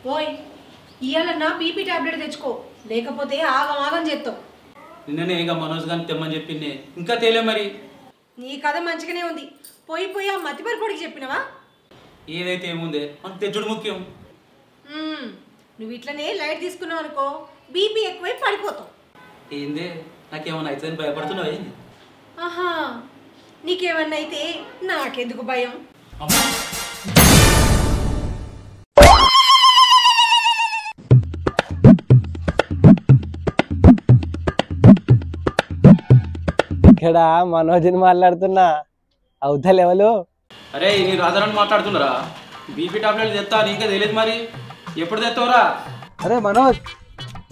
ఓయ్ ఇయాల నా బీపీ టాబ్లెట్ తెచ్చుకో, లేకపోతే ఆగం ఆగం చేస్తావు. నిన్ననే ఇక మనోజ్ గాని తెమ్మని చెప్పింది, ఇంకా తేలే మరి. నీ కథ మంచిగానే ఉంది, పోయి పోయి ఆ మతిపరిపొడికి చెప్పినవా? ఏదైతే ఏముందే మనకు తెచ్చుడు ముఖ్యం. నువ్వు ఇట్లనే లైట్ తీసుకున్నావు అనుకో, బీపీ ఎక్కువై పడిపోతావు. ఏందే నాకేమన్నా అవుతుందని భయపడుతున్నావు ఏంది? ఆహా, నీకేమన్నా అయితే నాకెందుకు భయం? అమ్మా ఇక్కడ మనోజ్ని మాట్లాడుతున్నా, అవుతా లెవెలు. అరే నేను రాజారాన్ని మాట్లాడుతున్నారా? బీపీ టాబ్లెట్ తెస్తా, నీకే తెలియదు మరి, ఎప్పుడు తెస్తావురా? అరే మనోజ్,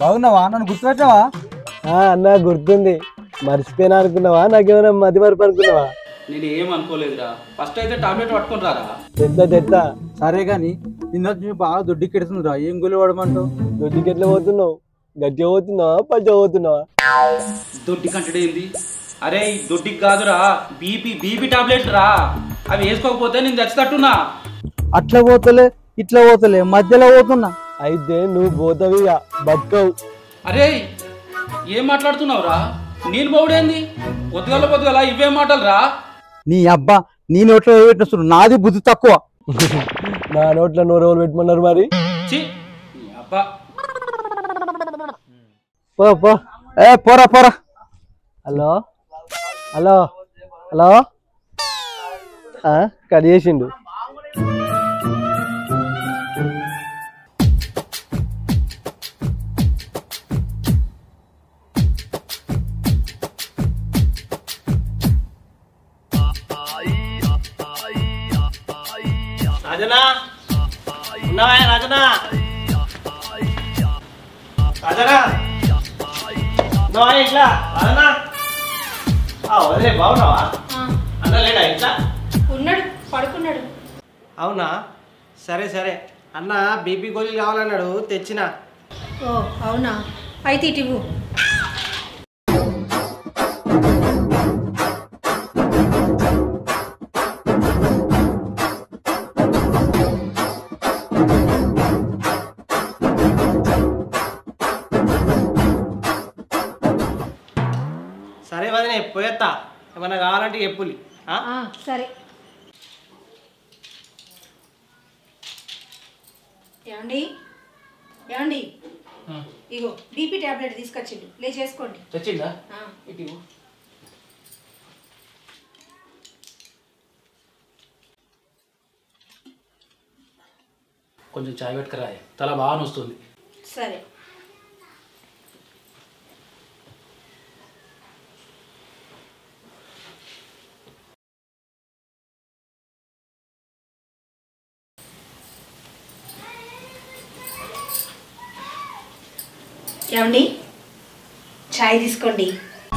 బాగున్నావా? నన్ను గుర్తుపెట్టావా? అన్న గుర్తుంది, మర్చిపోయినా అనుకున్నావా? నాకేమైనా మతి మరపు అనుకున్నావా? నేను ఏం అనుకోలేదురా, ఫస్ట్ అయితే టాబ్లెట్ పట్టుకుని రారా. తెత్తా సరే గాని నిన్న బాగా దొడ్డికెడుతుందిరా, ఏం గొల్లి పడమంటావు? దొడ్డికి ఎట్లా పోతున్నావు? గట్టిగా పోతున్నావా పచ్చగా పోతున్నావా? దొడ్డి కంటడే ఏంది? అరే దొడ్డికి కాదురా, బీపీ టాబ్లెట్ రా, అవి వేసుకోకపోతే నేను తెచ్చతట్టున్నా. అట్లా పోతలే ఇట్లా పోతలే, మధ్యలో పోతున్నా. అయితే నువ్వు పోతావిగా, బతుకవు. అరే ఏం మాట్లాడుతున్నావురా? నేను బౌడేంది? పొద్దుగల ఇవే మాటలు రా. నీ అబ్బా, నీ నోట్లో పెట్టిన నాది బుద్ధి తక్కువ. నా నోట్లో నూరు రోజులు పెట్టమన్నారు మరి. చి అబ్బా, పో. పోరా పోరా. హలో హలో హలో, కట్ చేసిండు. రాజనా ఉన్నావా? రాజనా ఉన్నావా ఇట్లా? రాజనా వదిలే, బాగున్నావా? అన్న లేడా ఇట్లా? ఉన్నాడు, పడుకున్నాడు. అవునా, సరే అన్న బీపీ గోళీలు కావాలన్నాడు, తెచ్చిన. ఓ అవునా, అయితే ఇటు. సరే వదిలే, పోయేస్తా, ఏమన్నా కావాలంటే చెప్పులి. సరే. ఏమండి ఇగో బీపీ టాబ్లెట్ తీసుకొచ్చిండు, చేసుకోండి. తెచ్చిందా? ఇటు కొంచెం చాయ్ పెట్టుకురా, తల బాగా నొస్తుంది. సరే. ఏమండి, చాయ్ తీసుకోండి.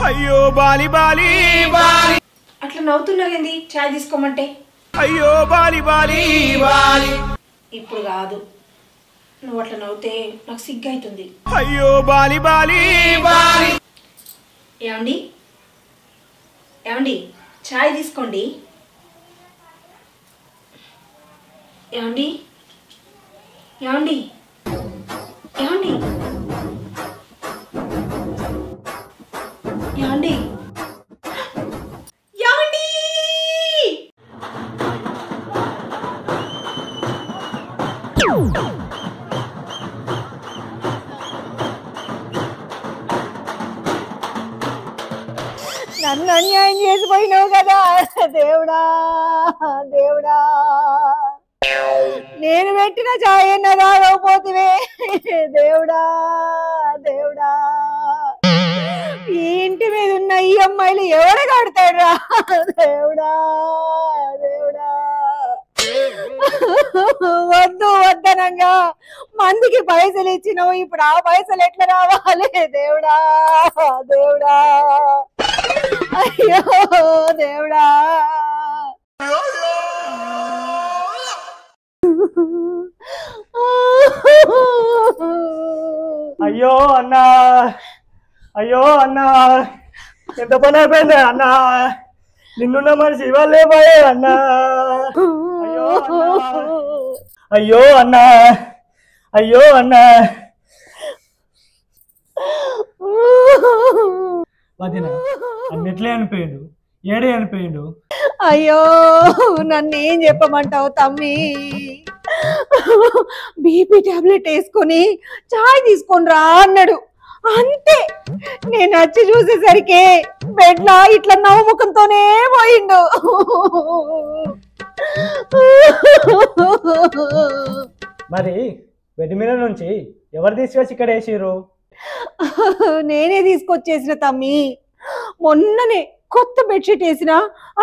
అయ్యో బాలి బాలి బాలి, అట్లా నవ్వుతున్నారు ఏంది? చాయ్ తీసుకోమంటే. అయ్యో బాలి బాలి బాలి, ఇప్పుడు కాదు, నువ్వు అట్లా నవ్వుతే నాకు సిగ్గు అవుతుంది. అయ్యో బాలి బాలి బాలి. ఏమండి చాయ్ తీసుకోండి. ఏమండి ఏమండి ఏమండి ఏమండి ఏమండి నన్ను అన్యాయం చేసిపోయినావు కదా దేవుడా దేవుడా, నేను పెట్టిన చాయ్ తాగకపోతే దేవుడా దేవుడా, ఈ ఇంటి మీద ఉన్న ఈ అమ్మాయిలు ఎవరు కడతాడ్రా దేవుడా దేవుడా, వద్దు వద్దనంగా మందికి పైసలు ఇచ్చినావు, ఇప్పుడు ఆ పైసలు ఎట్లా రావాలి దేవుడా దేవుడా, అయ్యో దేవుడా. అయ్యో అన్నా, అయ్యో అన్నా, ఎంత పని అయిపోయింది అన్నా, నిన్నున్న మనిషి ఇవ్వలే పోయే అన్నా. అయ్యో అన్నా, అయ్యో అన్న వదిన అన్నిట్లే అనిపోయిండు ఏడే అనిపోయిండు అయ్యో నన్ను ఏం చెప్పమంటావు తమ్మి బీపీ టాబ్లెట్ వేసుకొని చాయ్ తీసుకొని రా అన్నాడు అంతే నేను వచ్చి చూసేసరికి బెడ్ లా ఇట్లా నవ్వుముఖంతోనే పోయిండు మరి బెడ్ మీద నుంచి ఎవరు తీసుకొచ్చి ఇక్కడ వేసిర్రు నేనే తీసుకొచ్చేసిన తమ్మి మొన్ననే కొత్త బెడ్షీట్ వేసిన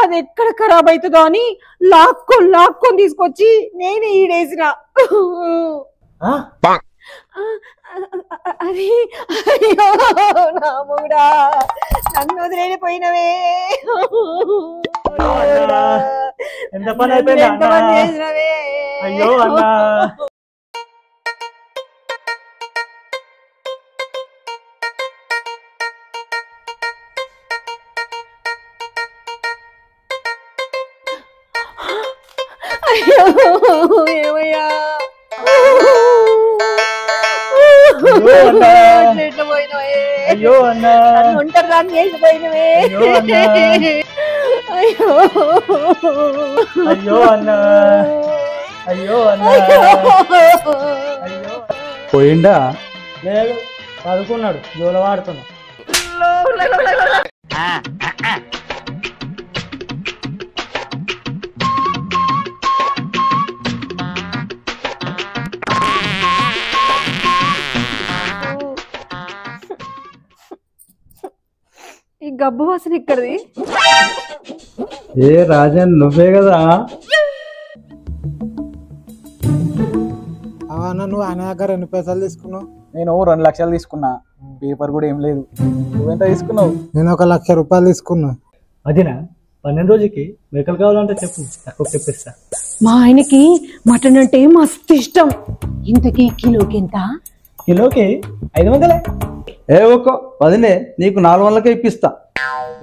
అది ఎక్కడ ఖరాబ్ అవుతుందో అని లాక్కొని తీసుకొచ్చి నేనే ఈడేసిన అది అయ్యో నా మూడా నన్ను వదిలేపోయినవే ఎంత పని అయిపోయింది అయ్యో అన్నా అయ్యో ఏమయ్యా అయ్యో అన్నా ఉంటారు దాన్ని వేసిపోయినవే అయ్యో అయ్యో అన్నా అయ్యో అన్నా పోయిండా లేదు పడుకున్నాడు జోలవాడుతున్నా ఈ గబ్బు వాసన ఇక్కడది ఏ రాజన్ నువ్వే కదా అవన్న నువ్వు ఆయన దగ్గర ఎన్ని పైసలు తీసుకున్నావు? నేను 2 లక్షలు తీసుకున్నా పేపర్ కూడా ఏం లేదు నువ్వెంత తీసుకున్నావు? నేను 1 లక్ష రూపాయలు తీసుకున్నా. అదినా 12 రోజుకి మేకలు కావాలంటే చెప్పు తక్కువ చెప్పిస్తా మా ఆయనకి మటన్ అంటే మస్తు ఇష్టం. ఇంతకీ కిలోకి ఎంత? కిలోకి 500. ఏ ఒక్క వదిలే నీకు 400కే ఇప్పిస్తా.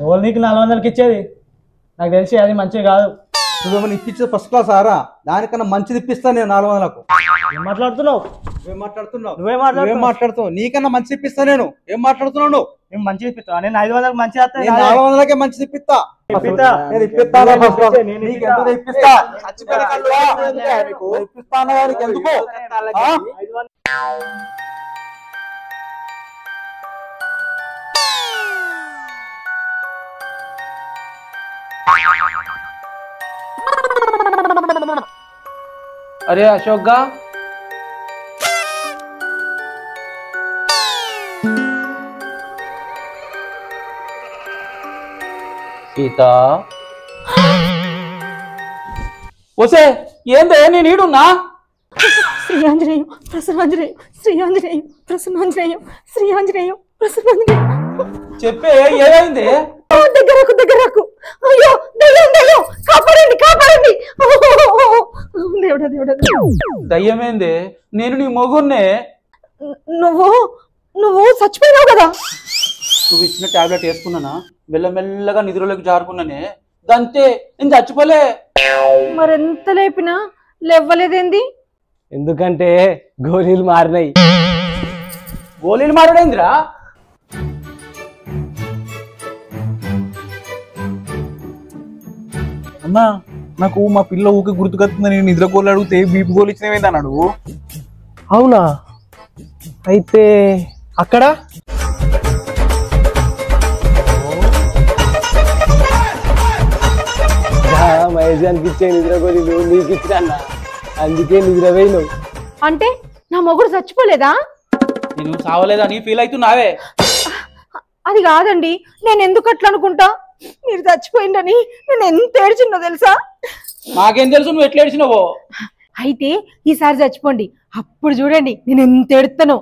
ఎవరు నీకు 400కి ఇచ్చేది? నాకు తెలిసి అది మంచిది కాదు. నువ్వేమన్నా ఇప్పించేది ఫస్ట్ క్లాస్ ఆరా? దానికన్నా మంచిది ఇప్పిస్తా నేను 400కు. ఏం మాట్లాడుతున్నావు? నువ్వేం మాట్లాడుతావు? నీకన్నా మంచిది ఇప్పిస్తా నేను. ఏం మాట్లాడుతున్నావు నువ్వు? నేను మంచిది ఇప్పిస్తా. నేను 500కి మంచిది 400కే మంచిది ఇప్పిస్తా. అరే అశోక్ గా సీత వసే ఏందే నేను ఈడున్నా? శ్రీఆంజనేయం ప్రసన్నాంజనేయం శ్రీఆంజనేయం ప్రసన్నాంజనేయం శ్రీఆంజనేయం ప్రసన్నాంజనేయం. చెప్పే ఏమైంది? దగ్గరకు అయ్యో దయ్యం దయ్యం కాపాడండి కాపాడండి. దేవుడా దేవుడా దయ్యమేంది? నేను నీ మొగున్నే. నువ్వు చచ్చిపోయినావు కదా. నువ్వు ఇచ్చిన టాబ్లెట్ వేసుకున్నానా మెల్లమెల్లగా నిద్రలోకి జారుకున్నానే. దంతే నేను చచ్చిపోలే. మరెంత లేపినా లేవ్వలేదేంది? ఎందుకంటే గోళీలు మారినాయి. గోళీలు మారడేందిరా? అన్నా నాకు మా పిల్ల ఊకే గుర్తుకొస్తుంది. నేను నిద్ర కోళ్ళు అడిగితే బీపీ గోలు ఇచ్చినవేంది అన్నాడు. అవునా? అయితే అక్కడ మహేశానికి ఇచ్చే నిద్ర గోళీలు నీకు ఇచ్చినా, అందుకే నిద్ర పోయినావు. అంటే నా మొగుడు చచ్చిపోలేదా? నేను చావలేదని ఫీల్ అవుతున్నావే. అది కాదండి, నేను ఎందుకు అట్లా అనుకుంటా? మీరు చచ్చిపోయిందని నేను ఎంత ఏడ్చిందో తెలుసా? నాకేం తెలుసు నువ్వు ఎట్లా ఏడ్చినావో. అయితే ఈసారి చచ్చిపోండి, అప్పుడు చూడండి నేను ఎంత ఏడుతానో.